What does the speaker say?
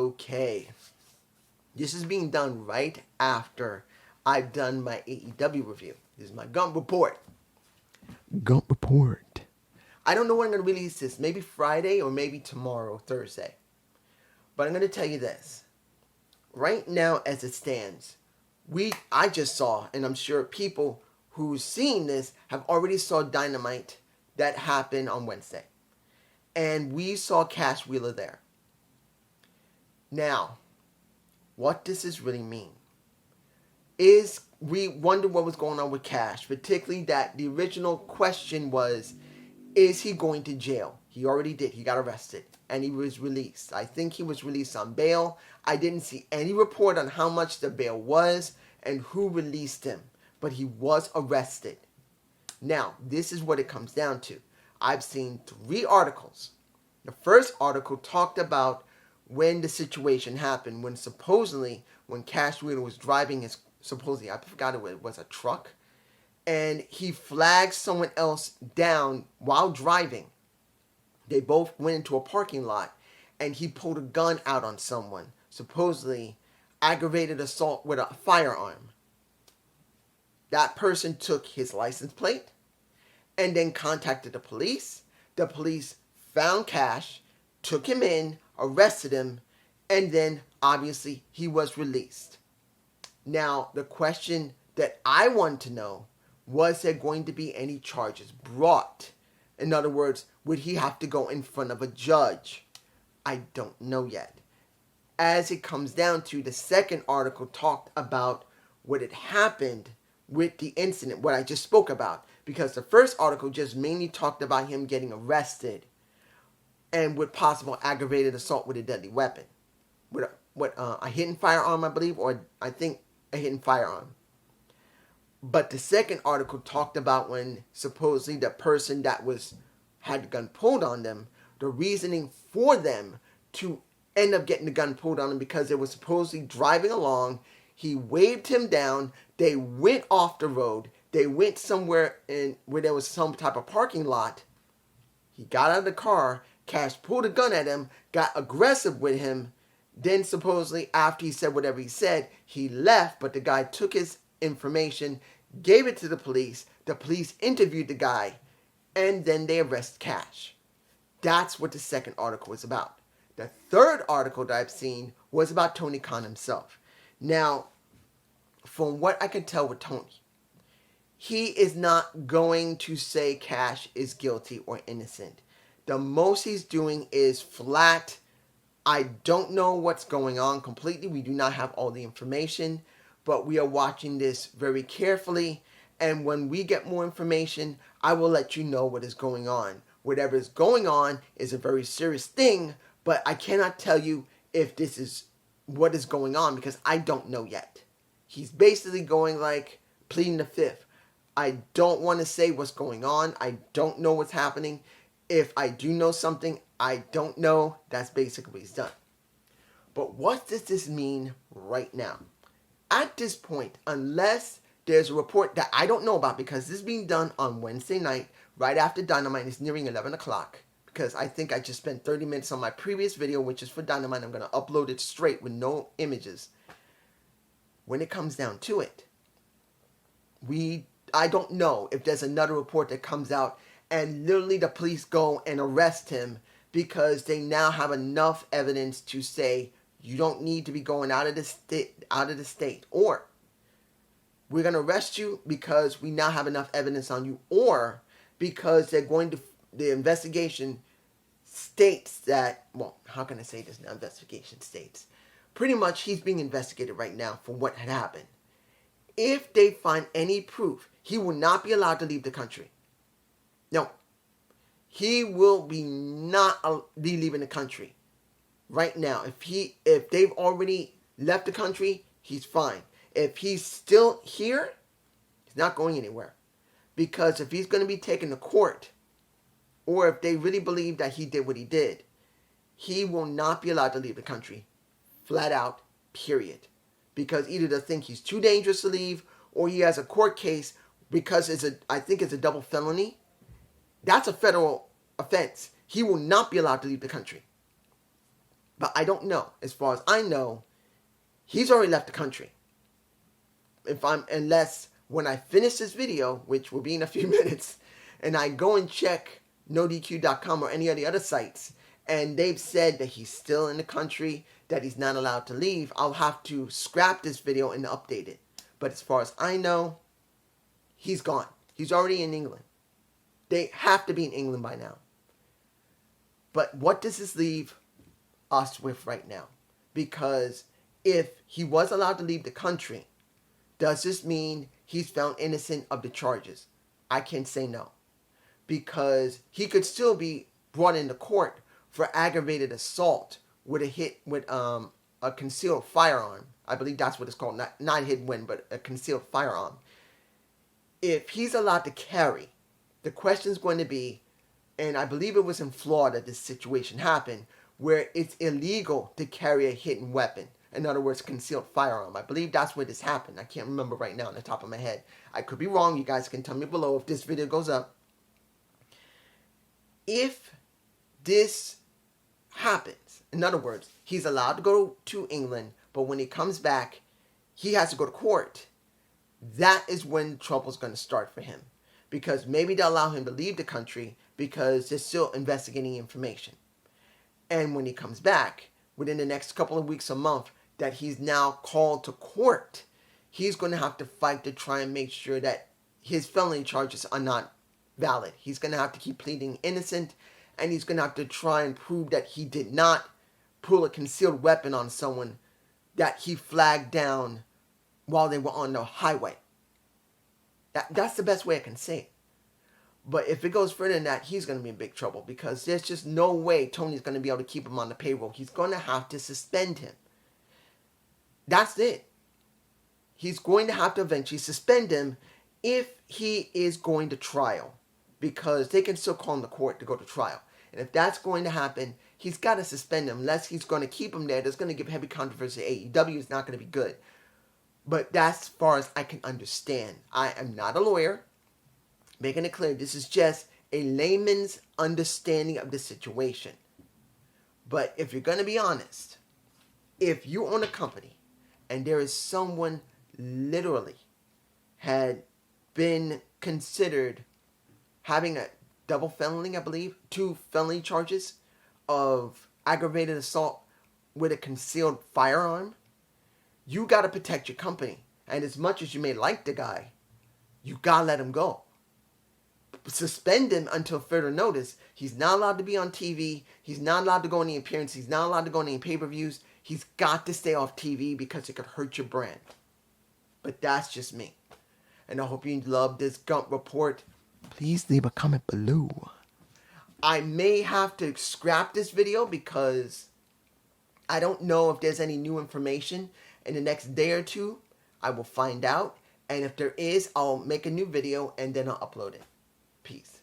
Okay. This is being done right after I've done my AEW review. This is my gump report. Gump report. I don't know when I'm going to release this. Maybe Friday or maybe tomorrow, Thursday. But I'm going to tell you this. Right now, as it stands, I just saw, and I'm sure people who's seeing this have already saw Dynamite that happened on Wednesday. And we saw Cash Wheeler there. Now, what does this really mean? We wonder what was going on with Cash, particularly that the original question was, is he going to jail? He already did. He got arrested and he was released. I think he was released on bail. I didn't see any report on how much the bail was and who released him, but he was arrested. Now, this is what it comes down to. I've seen 3 articles. The first article talked about when the situation happened, when Cash Wheeler was driving his, I forgot it was a truck, and he flagged someone else down while driving. They both went into a parking lot, and he pulled a gun out on someone, supposedly aggravated assault with a firearm. That person took his license plate and then contacted the police. The police found Cash, took him in, arrested him, and then obviously he was released. Now, the question that I want to know, was there going to be any charges brought? In other words, would he have to go in front of a judge? I don't know yet. As it comes down to, the second article talked about what had happened with the incident, what I just spoke about. Because the first article just mainly talked about him getting arrested and with possible aggravated assault with a deadly weapon. With a hidden firearm, I believe, or I think a hidden firearm. But the second article talked about when supposedly the person that had the gun pulled on them, the reasoning for them to end up getting the gun pulled on them because they were supposedly driving along. He waved him down. They went off the road. They went somewhere where there was some type of parking lot. He got out of the car. Cash pulled a gun at him, got aggressive with him. Then supposedly after he said whatever he said, he left, but the guy took his information, gave it to the police. The police interviewed the guy, and then they arrest Cash. That's what the second article was about. The third article that I've seen was about Tony Khan himself. Now, from what I can tell with Tony, he is not going to say Cash is guilty or innocent. The most he's doing is flat, I don't know what's going on completely. We do not have all the information, but we are watching this very carefully. And when we get more information, I will let you know what is going on. Whatever is going on is a very serious thing, but I cannot tell you if this is what is going on because I don't know yet. He's basically going like pleading the fifth. I don't want to say what's going on. I don't know what's happening. If I do know something, I don't know. That's basically what he's done. But what does this mean right now? At this point, unless there's a report that I don't know about, because this is being done on Wednesday night, right after Dynamite, it's nearing 11 o'clock, because I think I just spent 30 minutes on my previous video, which is for Dynamite. I'm going to upload it straight with no images. When it comes down to it, I don't know if there's another report that comes out and literally the police go and arrest him because they now have enough evidence to say you don't need to be going out of the state, or we're going to arrest you because we now have enough evidence on you, or because the investigation states that, well, how can I say this now? Investigation states. Pretty much he's being investigated right now for what had happened. If they find any proof, he will not be allowed to leave the country. No. He will be leaving the country right now. If they've already left the country, he's fine. If he's still here, he's not going anywhere. Because if he's going to be taken to court, or if they really believe that he did what he did, he will not be allowed to leave the country. Flat out, period. Because either they think he's too dangerous to leave, or he has a court case because I think it's a double felony. That's a federal offense. He will not be allowed to leave the country. But I don't know. As far as I know, he's already left the country. Unless when I finish this video, which will be in a few minutes, and I go and check NoDQ.com or any of the other sites, and they've said that he's still in the country, that he's not allowed to leave, I'll have to scrap this video and update it. But as far as I know, he's gone. He's already in England. They have to be in England by now. But what does this leave us with right now? Because if he was allowed to leave the country, does this mean he's found innocent of the charges? I can say no. Because he could still be brought into court for aggravated assault with a concealed firearm. I believe that's what it's called. Not a hidden weapon, but a concealed firearm. If he's allowed to carry, the question is going to be, and I believe it was in Florida this situation happened, where it's illegal to carry a hidden weapon. In other words, concealed firearm. I believe that's where this happened. I can't remember right now on the top of my head. I could be wrong. You guys can tell me below if this video goes up. If this happens, in other words, he's allowed to go to England, but when he comes back, he has to go to court. That is when trouble's going to start for him. Because maybe they'll allow him to leave the country because they're still investigating information. And when he comes back, within the next couple of weeks or month, that he's now called to court, he's going to have to fight to try and make sure that his felony charges are not valid. He's going to have to keep pleading innocent, and he's going to have to try and prove that he did not pull a concealed weapon on someone that he flagged down while they were on the highway. That's the best way I can say it. But if it goes further than that, he's going to be in big trouble because there's just no way Tony's going to be able to keep him on the payroll. He's going to have to suspend him. That's it. He's going to have to eventually suspend him if he is going to trial, because they can still call him to court to go to trial. And if that's going to happen, he's got to suspend him. Unless he's going to keep him there, there's going to give heavy controversy. AEW is not going to be good. But that's as far as I can understand. I am not a lawyer. Making it clear, this is just a layman's understanding of the situation. But if you're going to be honest, if you own a company and there is someone literally had been considered having a double felony, I believe, 2 felony charges of aggravated assault with a concealed firearm, you got to protect your company. And as much as you may like the guy, you got to let him go. Suspend him until further notice. He's not allowed to be on TV. He's not allowed to go on any appearances. He's not allowed to go on any pay-per-views. He's got to stay off TV because it could hurt your brand. But that's just me. And I hope you love this Gump report. Please leave a comment below. I may have to scrap this video because I don't know if there's any new information. In the next day or two, I will find out. And if there is, I'll make a new video and then I'll upload it. Peace.